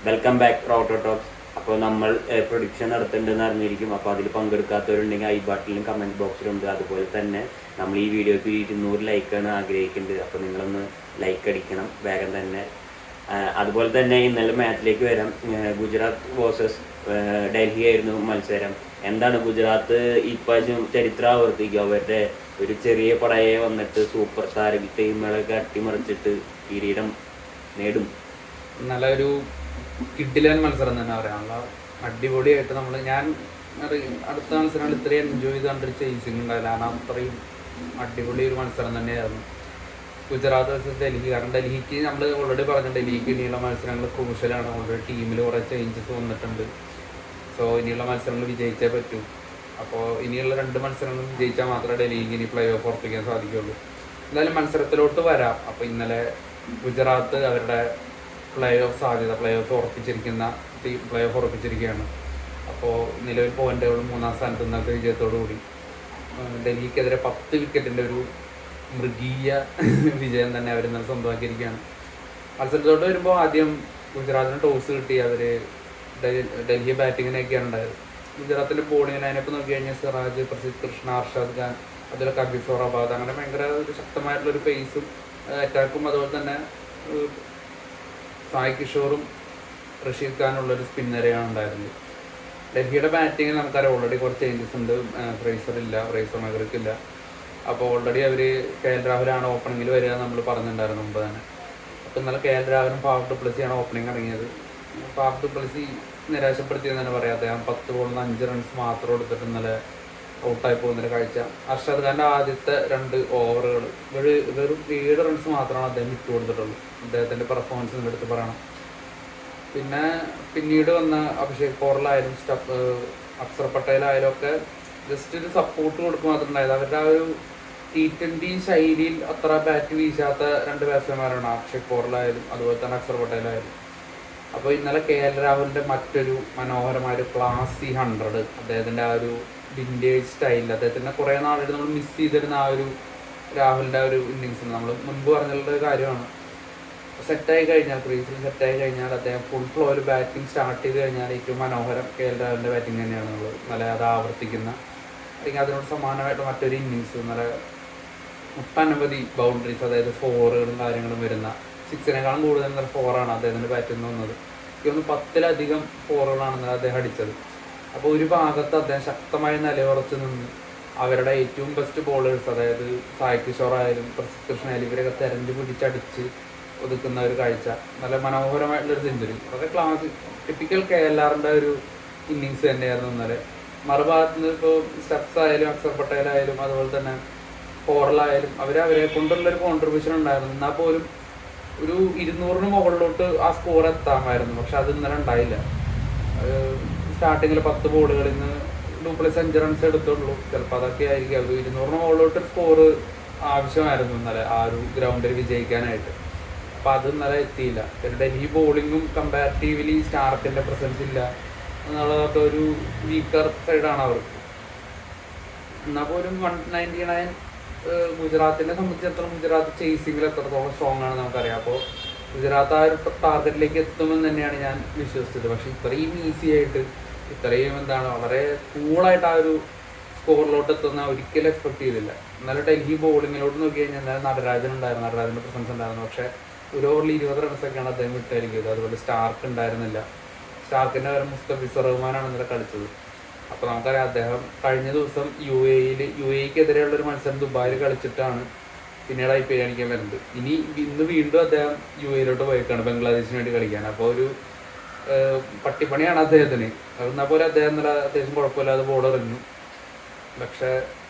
Welcome back റോട്ടോ talks. അപ്പോൾ നമ്മൾ prediction നടത്തേണ്ടതെന്ന് അറിഞ്ഞിരിക്കും. അപ്പോൾ അതിൽ പങ്കെടുക്കാത്തവരുണ്ടെങ്കിൽ ഐ ബട്ടണിലും കമൻറ്റ് ബോക്സിലുണ്ട്. അതുപോലെ തന്നെ നമ്മൾ ഈ വീഡിയോക്ക് 200 ലൈക്കാണ് ആഗ്രഹിക്കുന്നത്. അപ്പോൾ നിങ്ങളൊന്ന് ലൈക്ക് അടിക്കണം വേഗം തന്നെ. അതുപോലെ തന്നെ ഇന്നലെ മാച്ചിലേക്ക് വരാം. ഗുജറാത്ത് വേഴ്സസ് ഡൽഹി ആയിരുന്നു മത്സരം. എന്താണ് ഗുജറാത്ത് ഇപ്രാവശ്യം ചരിത്രം ആവർത്തിക്കുക. അവരുടെ ഒരു ചെറിയ പടയെ വന്നിട്ട് സൂപ്പർ സ്റ്റാർ ടീമുകളൊക്കെ അട്ടിമറിച്ചിട്ട് കിരീടം നേടും. നല്ലൊരു കിഡിലൻ മത്സരം തന്നെ പറയാനുള്ള അടിപൊളിയായിട്ട് ഞാൻ അടുത്ത മത്സരങ്ങൾ ഇത്രയും എൻജോയ് ചെയ്ത് കണ്ടൊരു ചേസിങ് ഉണ്ടായില്ല. കാരണം അത്രയും അടിപൊളി ഒരു മത്സരം തന്നെയായിരുന്നു ഗുജറാത്ത് വേഴ്സസ് ഡൽഹി. കാരണം ഡൽഹിക്ക് നമ്മൾ ഓൾറെഡി പറഞ്ഞു, ഡൽഹിക്ക് ഇനിയുള്ള മത്സരങ്ങൾ ക്രൂഷ്യലാണ്. ഓൾറെഡി ടീമിൽ കുറേ ചേഞ്ചസ് വന്നിട്ടുണ്ട്. സോ ഇനിയുള്ള മത്സരങ്ങൾ വിജയിച്ചേ പറ്റൂ. അപ്പോൾ ഇനിയുള്ള 2 മത്സരങ്ങളും വിജയിച്ചാൽ മാത്രമേ ഡൽഹിക്ക് ഇനി പ്ലേ ഓഫ് ഉറപ്പിക്കാൻ സാധിക്കുള്ളൂ. എന്തായാലും മത്സരത്തിലോട്ട് വരാം. അപ്പോൾ ഇന്നലെ ഗുജറാത്ത് അവരുടെ പ്ലേ ഓഫ് സാധ്യത പ്ലേ ഓഫ് ഉറപ്പിച്ചിരിക്കുകയാണ്. അപ്പോൾ നിലവിൽ പോയിന്റുകളും 3-ാം സ്ഥാനത്ത് നിന്നൊക്കെ വിജയത്തോടു കൂടി ഡൽഹിക്കെതിരെ 10 വിക്കറ്റിൻ്റെ ഒരു മൃഗീയ വിജയം തന്നെ അവർ ഇന്നലെ സ്വന്തമാക്കിയിരിക്കുകയാണ്. മത്സരത്തോട്ട് വരുമ്പോൾ ആദ്യം ഗുജറാത്തിന് ടോസ് കിട്ടി. അവർ ഡൽഹി ബാറ്റിങ്ങിനൊക്കെയാണ് ഉണ്ടായത്. ഗുജറാത്തിൻ്റെ ബോളിങ്ങിന് അതിനിപ്പോൾ നോക്കി കഴിഞ്ഞാൽ സിറാജ്, പ്രസിദ്ധ് കൃഷ്ണ, അർഷാദ് ഖാൻ, അതുപോലെ കഗിസോറാബാദ്, അങ്ങനെ ഭയങ്കര ഒരു ശക്തമായിട്ടുള്ളൊരു പേസും അറ്റാക്കും, അതുപോലെ തന്നെ സായ് കിഷോറും റഷീദ് ഖാനുള്ളൊരു സ്പിന്നറെയാണ് ഉണ്ടായിരുന്നത്. ഡൽഹിയുടെ ബാറ്റിങ്ങിൽ നമുക്കറിയാം ഓൾറെഡി കുറച്ച് ചേഞ്ചസ് ഉണ്ട്. ഫ്രേസർ മെഹറിക്കില്ല. അപ്പോൾ ഓൾറെഡി അവർ KL രാഹുലാണ് ഓപ്പണിങ്ങിൽ വരിക നമ്മൾ പറഞ്ഞിട്ടുണ്ടായിരുന്നു മുമ്പ് തന്നെ. അപ്പോൾ ഇന്നലെ KL രാഹുലും ഫാഫ് ഡു പ്ലസിയാണ് ഓപ്പണിങ് ഇറങ്ങിയത്. ഫാഫ് ഡു പ്ലസി നിരാശപ്പെടുത്തിയെന്ന് തന്നെ പറയാം. അദ്ദേഹം 10 ബോളിൽ 5 റൺസ് മാത്രം എടുത്തിട്ട് ഇന്നലെ ഔട്ടായി പോകുന്നൊരു കാഴ്ച. അർഷാദ് ഖാൻ്റെ ആദ്യത്തെ 2 ഓവറുകൾ വെറും 7 റൺസ് മാത്രമാണ് അദ്ദേഹം വിട്ടു കൊടുത്തിട്ടുള്ളൂ. അദ്ദേഹത്തിൻ്റെ പെർഫോമൻസ് എടുത്ത് പറയണം. പിന്നീട് വന്ന അഭിഷേക് പോറലായാലും അക്സർ പട്ടേലായാലും ഒക്കെ ജസ്റ്റ് ഒരു സപ്പോർട്ട് കൊടുക്കുക മാത്രമുണ്ടായത്. അവരുടെ ആ ഒരു T20 ശൈലിയിൽ അത്ര ബാറ്റ് വീശാത്ത 2 ബാറ്റ്സ്മാൻമാരാണ് അഭിഷേക് പോറലായാലും അതുപോലെ തന്നെ അക്സർ പട്ടേലായാലും. അപ്പോൾ ഇന്നലെ KL രാഹുലിൻ്റെ മറ്റൊരു മനോഹരമായ ഒരു ക്ലാസി 100, അദ്ദേഹത്തിൻ്റെ ആ ഒരു വിൻറ്റേജ് സ്റ്റൈലിൽ, അദ്ദേഹത്തിൻ്റെ കുറേ നാളായിട്ട് നമ്മൾ മിസ് ചെയ്തിരുന്ന ആ ഒരു രാഹുലിൻ്റെ ആ ഒരു ഇന്നിങ്സ് നമ്മൾ മുൻപ് പറഞ്ഞുള്ള ഒരു കാര്യമാണ്. സെറ്റായി കഴിഞ്ഞാൽ, ക്രീസിൽ സെറ്റായി കഴിഞ്ഞാൽ, അദ്ദേഹം ഫുൾ ഫ്ലോയിൽ ബാറ്റിംഗ് സ്റ്റാർട്ട് ചെയ്ത് കഴിഞ്ഞാൽ ഏറ്റവും മനോഹരം KL രാഹുലിൻ്റെ ബാറ്റിംഗ് തന്നെയാണ് ഉള്ളത്. നല്ല അത് ആവർത്തിക്കുന്ന അല്ലെങ്കിൽ അതിനോട് സമാനമായിട്ട് മറ്റൊരു ഇന്നിങ്സ്, നല്ല ഒട്ടനവധി ബൗണ്ടറീസ്, അതായത് 4കളും കാര്യങ്ങളും വരുന്ന, 6-നേക്കാളും കൂടുതൽ 4ആണ് അദ്ദേഹത്തിൻ്റെ ബാറ്റിൽ നിന്ന് വന്നത്. എനിക്ക് 10-ലധികം 4കളാണ് അദ്ദേഹം അടിച്ചത്. അപ്പോൾ ഒരു ഭാഗത്ത് അദ്ദേഹം ശക്തമായി നിലയുറച്ച് നിന്ന് അവരുടെ ഏറ്റവും ബെസ്റ്റ് ബോളേഴ്സ്, അതായത് സായ് കിഷോർ ആയാലും പ്രസിദ്ധ് കൃഷ്ണ ആയാലും ഇവരൊക്കെ തെരഞ്ഞു പിടിച്ചടിച്ച് ഒതുക്കുന്ന ഒരു കാഴ്ച. നല്ല മനോഹരമായിട്ടുള്ളൊരു സെഞ്ചുറി, വളരെ ടിപ്പിക്കൽ KLRൻ്റെ ഒരു ഇന്നിങ്സ് തന്നെയായിരുന്നു ഇന്നലെ. മറുഭാഗത്ത് നിന്ന് ഇപ്പോൾ സ്റ്റെപ്സ് ആയാലും അക്സർ പട്ടേലായാലും അതുപോലെ തന്നെ പോറലായാലും അവരെ കൊണ്ടുള്ളൊരു കോൺട്രിബ്യൂഷൻ ഉണ്ടായിരുന്നു. എന്നാൽ പോലും ഒരു 200-ന് മുകളിലോട്ട് ആ സ്കോർ എത്താമായിരുന്നു. പക്ഷെ അത് ഇന്നലെ ഉണ്ടായില്ല. സ്റ്റാർട്ടിങ്ങിൽ 10 ബോളുകളിൽ നിന്ന് ഡു പ്ലസ് 5 റൺസ് എടുത്തുള്ളൂ. ചിലപ്പോൾ അതൊക്കെ ആയിരിക്കും. ഒരു 200-ന് മുകളിലോട്ട് സ്കോർ ആവശ്യമായിരുന്നു ഇന്നലെ ആ ഒരു ഗ്രൗണ്ടിൽ വിജയിക്കാനായിട്ട്. അപ്പോൾ അത് ഇന്നലെ എത്തിയില്ല. പിന്നെ ഡൽഹി ബോളിങ്ങും കമ്പാരിറ്റീവ്ലി സ്റ്റാർക്കിൻ്റെ പ്രസൻസ് ഇല്ല എന്നുള്ളതൊക്കെ ഒരു വീക്കർ സൈഡാണ് അവർക്ക്. എന്നാൽ പോലും 199 ഗുജറാത്തിനെ സംബന്ധിച്ചിടത്തോളം ഗുജറാത്ത് ചേസിങ്ങിൽ എത്രത്തോളം സ്ട്രോങ് ആണ് നമുക്കറിയാം. അപ്പോൾ ഗുജറാത്ത് ആ ഒരു ടാർഗറ്റിലേക്ക് എത്തുമെന്ന് തന്നെയാണ് ഞാൻ വിശ്വസിച്ചത്. പക്ഷേ ഇത്രയും ഈസി ആയിട്ട്, ഇത്രയും വളരെ കൂളായിട്ട് ആ ഒരു സ്കോറിലോട്ട് എത്തുന്ന ഒരിക്കലും എക്സ്പെക്ട് ചെയ്തില്ല. എന്നാലും ഡൽഹി ബോളിങ്ങിലോട്ട് നോക്കി കഴിഞ്ഞാൽ എന്നാലും നടരാജൻ്റെ പ്രസൻസ് ഉണ്ടായിരുന്നു. പക്ഷേ ഒരു ഓവറിൽ 20 റൺസൊക്കെയാണ് അദ്ദേഹം വിട്ടായിരിക്കുന്നത്. അതുപോലെ സ്റ്റാർക്ക് ഉണ്ടായിരുന്നില്ല. സ്റ്റാർക്കിൻ്റെ പകരം മുസ്തഫിസർ റഹ്മാനാണ് ഇന്നലെ കളിച്ചത്. അപ്പോൾ നമുക്കറിയാം അദ്ദേഹം കഴിഞ്ഞ ദിവസം UAEക്കെതിരെയുള്ളൊരു മത്സരം ദുബായിൽ കളിച്ചിട്ടാണ് പിന്നീട് IPL കളിക്കാൻ വരുന്നത്. ഇന്ന് വീണ്ടും അദ്ദേഹം UAEയിലോട്ട് പോയേക്കാണ് ബംഗ്ലാദേശിന് വേണ്ടി കളിക്കാൻ. അപ്പോൾ ഒരു പട്ടിപ്പണിയാണ് അദ്ദേഹത്തിന്. എന്നാൽ പോലെ അദ്ദേഹം ഇന്നലെ അത്യാവശ്യം കുഴപ്പമില്ലാതെ ബോൾ എറിഞ്ഞു. പക്ഷേ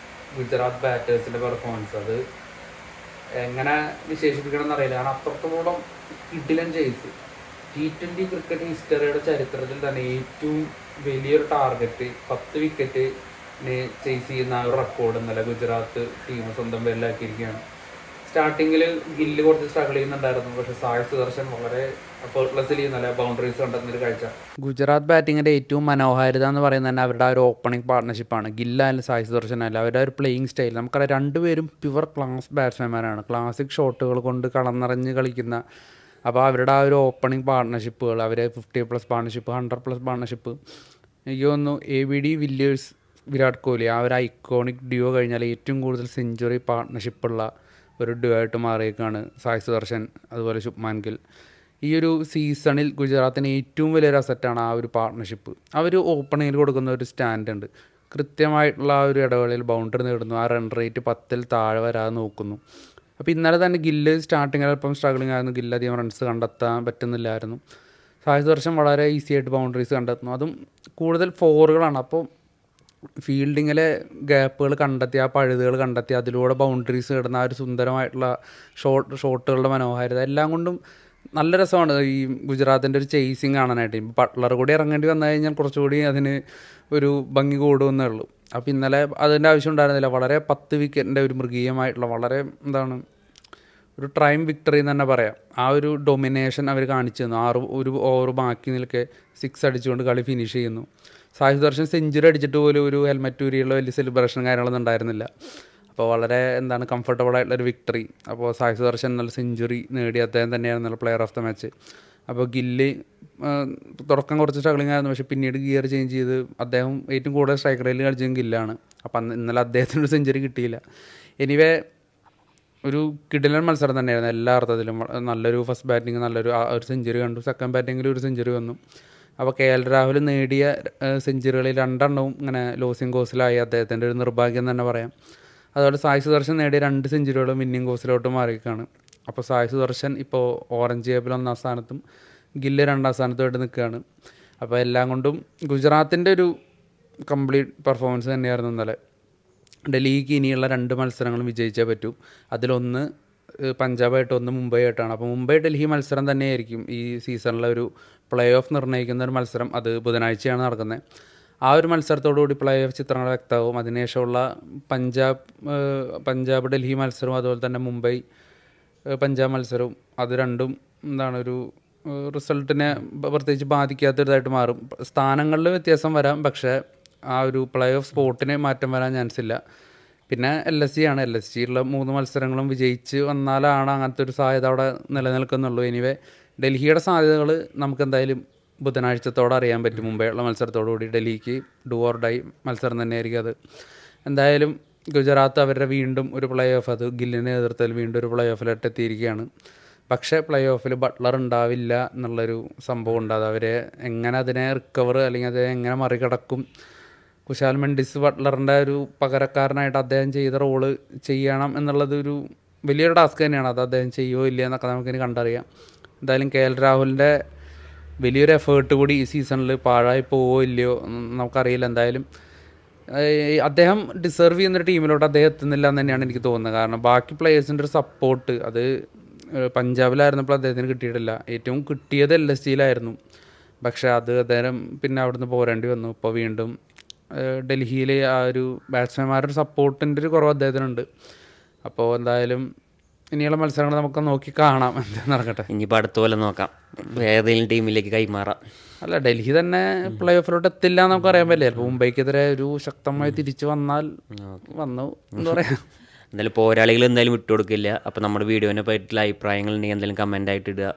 ഗുജറാത്ത് ബാറ്റേഴ്സിൻ്റെ പെർഫോമൻസ് അത് എങ്ങനെ വിശേഷിപ്പിക്കണം എന്നറിയില്ല. കാരണം അത്രത്തോളം കിഡിലൻ ചേസ്. T20 ക്രിക്കറ്റ് ഹിസ്റ്ററിയുടെ ചരിത്രത്തിൽ തന്നെ ഏറ്റവും വലിയൊരു ടാർഗറ്റ് 10 വിക്കറ്റിന് ചേസ് ചെയ്യുന്ന ആ ഒരു റെക്കോർഡ് ഇന്നലെ ഗുജറാത്ത് ടീം സ്വന്തം പേരിലാക്കിയിരിക്കുകയാണ്. സ്റ്റാർട്ടിങ്ങിൽ ഗില്ല് കുറച്ച് സ്ട്രഗിൾ ചെയ്യുന്നുണ്ടായിരുന്നു. പക്ഷേ സായ് സുദർശൻ വളരെ എഫേർട്ട്ലെസ്ലി നല്ല ബൗണ്ടറീസ് കണ്ടെത്തുന്നൊരു കാഴ്ച. ഗുജറാത്ത് ബാറ്റിങ്ങിൻ്റെ ഏറ്റവും മനോഹാരിത എന്ന് പറയുന്നത് തന്നെ അവരുടെ ആ ഒരു ഓപ്പണിംഗ് പാർട്ട്ണർഷിപ്പാണ്. ഗില്ലായാലും സായ് സുദർശൻ ആയാലും അവരുടെ ഒരു പ്ലേയിങ് സ്റ്റൈൽ നമുക്കറിയാം. 2 പേരും പ്യുവർ ക്ലാസ് ബാറ്റ്സ്മാൻമാരാണ്. ക്ലാസിക് ഷോട്ടുകൾ കൊണ്ട് കളം നിറഞ്ഞ് കളിക്കുന്ന അപ്പോൾ അവരുടെ ആ ഒരു ഓപ്പണിംഗ് പാർട്ട്ണർഷിപ്പുകൾ, അവരെ 50+ പാർട്ട്ണർഷിപ്പ്, 100+ പാർട്ട്ണർഷിപ്പ്, എനിക്ക് തോന്നുന്നു ABD വില്ലിയേഴ്സ് വിരാട് കോഹ്ലി ആ ഒരു ഐക്കോണിക് ഡ്യുവോ കഴിഞ്ഞാൽ ഏറ്റവും കൂടുതൽ സെഞ്ചുറി പാർട്ട്ണർഷിപ്പുള്ള ഒരു ഡ്യുവോ ആയിട്ട് മാറിയേക്കാണ് സായ് സുദർശൻ അതുപോലെ ശുഭ്മാൻ ഗിൽ. ഈ ഒരു സീസണിൽ ഗുജറാത്തിന് ഏറ്റവും വലിയൊരു അസറ്റാണ് ആ ഒരു പാർട്ട്ണർഷിപ്പ്. അവർ ഓപ്പണിങ്ങിൽ കൊടുക്കുന്ന ഒരു സ്റ്റാൻഡ് ഉണ്ട്, കൃത്യമായിട്ടുള്ള ആ ഒരു ഇടവേളയിൽ ബൗണ്ടറി നേടുന്നു, ആ റൺ റേറ്റ് 10-ൽ താഴെ വരാതെ നോക്കുന്നു. അപ്പോൾ ഇന്നലെ തന്നെ ഗില്ല് സ്റ്റാർട്ടിങ്ങിൽ അല്പം സ്ട്രഗ്ലിംഗ് ആയിരുന്നു, ഗില്ല് അധികം റൺസ് കണ്ടെത്താൻ പറ്റുന്നില്ലായിരുന്നു. സായ് സുദർശൻ വളരെ ഈസി ആയിട്ട് ബൗണ്ടറീസ് കണ്ടെത്തുന്നു, അതും കൂടുതൽ ഫോറുകളാണ്. അപ്പോൾ ഫീൽഡിങ്ങിലെ ഗ്യാപ്പുകൾ കണ്ടെത്തി, ആ പഴുതുകൾ കണ്ടെത്തി അതിലൂടെ ബൗണ്ടറീസ് നേടുന്ന ആ ഒരു സുന്ദരമായിട്ടുള്ള ഷോട്ടുകളുടെ മനോഹാരിത എല്ലാം കൊണ്ടും നല്ല രസമാണ് ഈ ഗുജറാത്തിൻ്റെ ഒരു ചേസിങ് കാണാനായിട്ട്. ഇപ്പോൾ ബട്ട്ലർ കൂടി ഇറങ്ങേണ്ടി വന്നു കഴിഞ്ഞാൽ കുറച്ചുകൂടി അതിന് ഒരു ഭംഗി കൂടുമെന്നേ ഉള്ളൂ. അപ്പോൾ ഇന്നലെ അതിൻ്റെ ആവശ്യം ഉണ്ടായിരുന്നില്ല. വളരെ 10 വിക്കറ്റിൻ്റെ ഒരു മൃഗീയമായിട്ടുള്ള വളരെ ഒരു ട്രൈം വിക്ടറി എന്ന് തന്നെ പറയാം. ആ ഒരു ഡൊമിനേഷൻ അവർ കാണിച്ചു തന്നു. ഒരു ഓവർ ബാക്കി നിൽക്കെ 6 അടിച്ചുകൊണ്ട് കളി ഫിനിഷ് ചെയ്യുന്നു. സായ് സുദർശൻ സെഞ്ചുറി അടിച്ചിട്ട് പോലും ഒരു ഹെൽമെറ്റ് ഊരിയുള്ള വലിയ സെലിബ്രേഷൻ കാര്യങ്ങളൊന്നും ഉണ്ടായിരുന്നില്ല. അപ്പോൾ വളരെ കംഫർട്ടബിൾ ആയിട്ടുള്ളൊരു വിക്ടറി. അപ്പോൾ സായ് സുദർശൻ നല്ല സെഞ്ചുറി നേടി, അദ്ദേഹം തന്നെയാണ് നല്ല പ്ലെയർ ഓഫ് ദ മാച്ച്. അപ്പോൾ ഗില്ല് തുടക്കം കുറച്ച് സ്ട്രഗ്ലിംഗ് ആയിരുന്നു, പക്ഷേ പിന്നീട് ഗിയർ ചേഞ്ച് ചെയ്ത് അദ്ദേഹം ഏറ്റവും കൂടുതൽ സ്ട്രൈക്ക് റേറ്റിൽ കളിച്ചത് ഗില്ലാണ്. അപ്പോൾ ഇന്നലെ അദ്ദേഹത്തിന് ഒരു സെഞ്ചുറി കിട്ടിയില്ല. എനിവേ ഒരു കിടിലൻ മത്സരം തന്നെയായിരുന്നു എല്ലാ അർത്ഥത്തിലും. നല്ലൊരു ഫസ്റ്റ് ബാറ്റിംഗ്, നല്ലൊരു ഒരു സെഞ്ചുറി കണ്ടു, സെക്കൻഡ് ബാറ്റിങ്ങിൽ ഒരു സെഞ്ചുറി വന്നു. അപ്പോൾ KL രാഹുൽ നേടിയ സെഞ്ചുറികളിൽ 2 എണ്ണവും ഇങ്ങനെ ലോസിംഗ് കോസിലായി, അദ്ദേഹത്തിൻ്റെ ഒരു നിർഭാഗ്യം തന്നെ പറയാം. അതുപോലെ സായ് സുദർശൻ നേടിയ 2 സെഞ്ചുറികളും വിന്നിംഗ് കോസിലോട്ട് മാറിയിരിക്കുകയാണ്. അപ്പോൾ സായ് സുദർശൻ ഇപ്പോൾ ഓറഞ്ച് ക്യാപ്പിൽ 1-ാം സ്ഥാനത്തും ഗില്ല് 2-ാം സ്ഥാനത്തുമായിട്ട് നിൽക്കുകയാണ്. അപ്പോൾ എല്ലാം കൊണ്ടും ഗുജറാത്തിൻ്റെ ഒരു കംപ്ലീറ്റ് പെർഫോമൻസ് തന്നെയായിരുന്നു ഇന്നലെ. ഡൽഹിക്ക് ഇനിയുള്ള 2 മത്സരങ്ങളും വിജയിച്ചേ പറ്റൂ. അതിലൊന്ന് പഞ്ചാബായിട്ട്, ഒന്ന് മുംബൈ ആയിട്ടാണ്. അപ്പോൾ മുംബൈ ഡൽഹി മത്സരം തന്നെയായിരിക്കും ഈ സീസണിലെ ഒരു പ്ലേ ഓഫ് നിർണ്ണയിക്കുന്ന ഒരു മത്സരം. അത് ബുധനാഴ്ചയാണ് നടക്കുന്നത്. ആ ഒരു മത്സരത്തോടുകൂടി പ്ലേ ഓഫ് ചിത്രങ്ങൾ വ്യക്തമാവും. അതിനുശേഷമുള്ള പഞ്ചാബ് ഡൽഹി മത്സരവും അതുപോലെ തന്നെ മുംബൈ പഞ്ചാബ് മത്സരവും, അത് രണ്ടും ഒരു റിസൾട്ടിനെ പ്രത്യേകിച്ച് ബാധിക്കാത്തൊരിതായിട്ട് മാറും. സ്ഥാനങ്ങളിൽ വ്യത്യാസം വരാം, പക്ഷേ ആ ഒരു പ്ലേ ഓഫ് സ്പോട്ടിന് മാറ്റം വരാൻ ചാൻസ് ഇല്ല. പിന്നെ LSG ആണ്. LSGയുള്ള 3 മത്സരങ്ങളും വിജയിച്ച് വന്നാലാണ് അങ്ങനത്തെ ഒരു സാധ്യത അവിടെ നിലനിൽക്കുന്നുള്ളൂ. എനിവേ ഡൽഹിയുടെ സാധ്യതകൾ നമുക്ക് എന്തായാലും ബുധനാഴ്ചത്തോടെ അറിയാൻ പറ്റും. മുംബൈയുള്ള മത്സരത്തോടുകൂടി ഡൽഹിക്ക് ഡു ഓർ ഡൈ മത്സരം തന്നെയായിരിക്കും അത്. എന്തായാലും ഗുജറാത്ത് അവരുടെ വീണ്ടും ഒരു പ്ലേ ഓഫ്, അത് ഗില്ലിൻ്റെ നേതൃത്വത്തിൽ വീണ്ടും ഒരു പ്ലേ ഓഫിലോട്ട് എത്തിയിരിക്കുകയാണ്. പക്ഷേ പ്ലേ ഓഫിൽ ബട്ട്ലർ ഉണ്ടാവില്ല എന്നുള്ളൊരു സംഭവം ഉണ്ട്. അത് അവരെ എങ്ങനെ അതിനെ റിക്കവർ അല്ലെങ്കിൽ അതിനെ എങ്ങനെ മറികടക്കും, കുശാൽ മെൻഡിസ് ബട്ട്ലറിൻ്റെ ഒരു പകരക്കാരനായിട്ട് അദ്ദേഹം ചെയ്ത റോള് ചെയ്യണം എന്നുള്ളത് ഒരു വലിയൊരു ടാസ്ക് തന്നെയാണ്. അത് അദ്ദേഹം ചെയ്യുമോ ഇല്ല എന്നൊക്കെ നമുക്കിനി കണ്ടറിയാം. എന്തായാലും KL രാഹുലിൻ്റെ വലിയൊരു എഫേർട്ട് കൂടി ഈ സീസണിൽ പാഴായി പോവോ ഇല്ലയോ നമുക്കറിയില്ല. എന്തായാലും അദ്ദേഹം ഡിസേർവ് ചെയ്യുന്നൊരു ടീമിലോട്ട് അദ്ദേഹം എത്തുന്നില്ല എന്ന് തന്നെയാണ് എനിക്ക് തോന്നുന്നത്. കാരണം ബാക്കി പ്ലേയേഴ്സിൻ്റെ ഒരു സപ്പോർട്ട് അത് പഞ്ചാബിലായിരുന്നപ്പോൾ അദ്ദേഹത്തിന് കിട്ടിയിട്ടില്ല. ഏറ്റവും കിട്ടിയത് LSGയിലായിരുന്നു. പക്ഷേ അത് അദ്ദേഹം പിന്നെ അവിടുന്ന് പോരേണ്ടി വന്നു. ഇപ്പോൾ വീണ്ടും ഡൽഹിയിൽ ആ ഒരു ബാറ്റ്സ്മാൻമാരുടെ സപ്പോർട്ടിൻ്റെ ഒരു കുറവ് അദ്ദേഹത്തിനുണ്ട്. അപ്പോൾ എന്തായാലും ഇനിയുള്ള മത്സരങ്ങൾ നമുക്ക് നോക്കി കാണാം, എന്താ നടക്കട്ടെ. ഇനിയിപ്പോൾ അടുത്ത പോലെ നോക്കാം, ഏതെങ്കിലും ടീമിലേക്ക് കൈമാറാം. അല്ല, ഡൽഹി തന്നെ പ്ലേ ഓഫിലോട്ട് എത്തില്ല എന്ന് നമുക്ക് അറിയാൻ പറ്റില്ല. ചിലപ്പോൾ മുംബൈക്കെതിരെ ഒരു ശക്തമായി തിരിച്ചു വന്നു എന്താ പറയുക. എന്തായാലും പോരാളികൾ എന്തായാലും വിട്ടുകൊടുക്കില്ല. അപ്പോൾ നമ്മുടെ വീഡിയോനെ പറ്റിയുള്ള അഭിപ്രായങ്ങൾ ഉണ്ടെങ്കിൽ എന്തായാലും കമൻ്റ് ആയിട്ട് ഇടുക.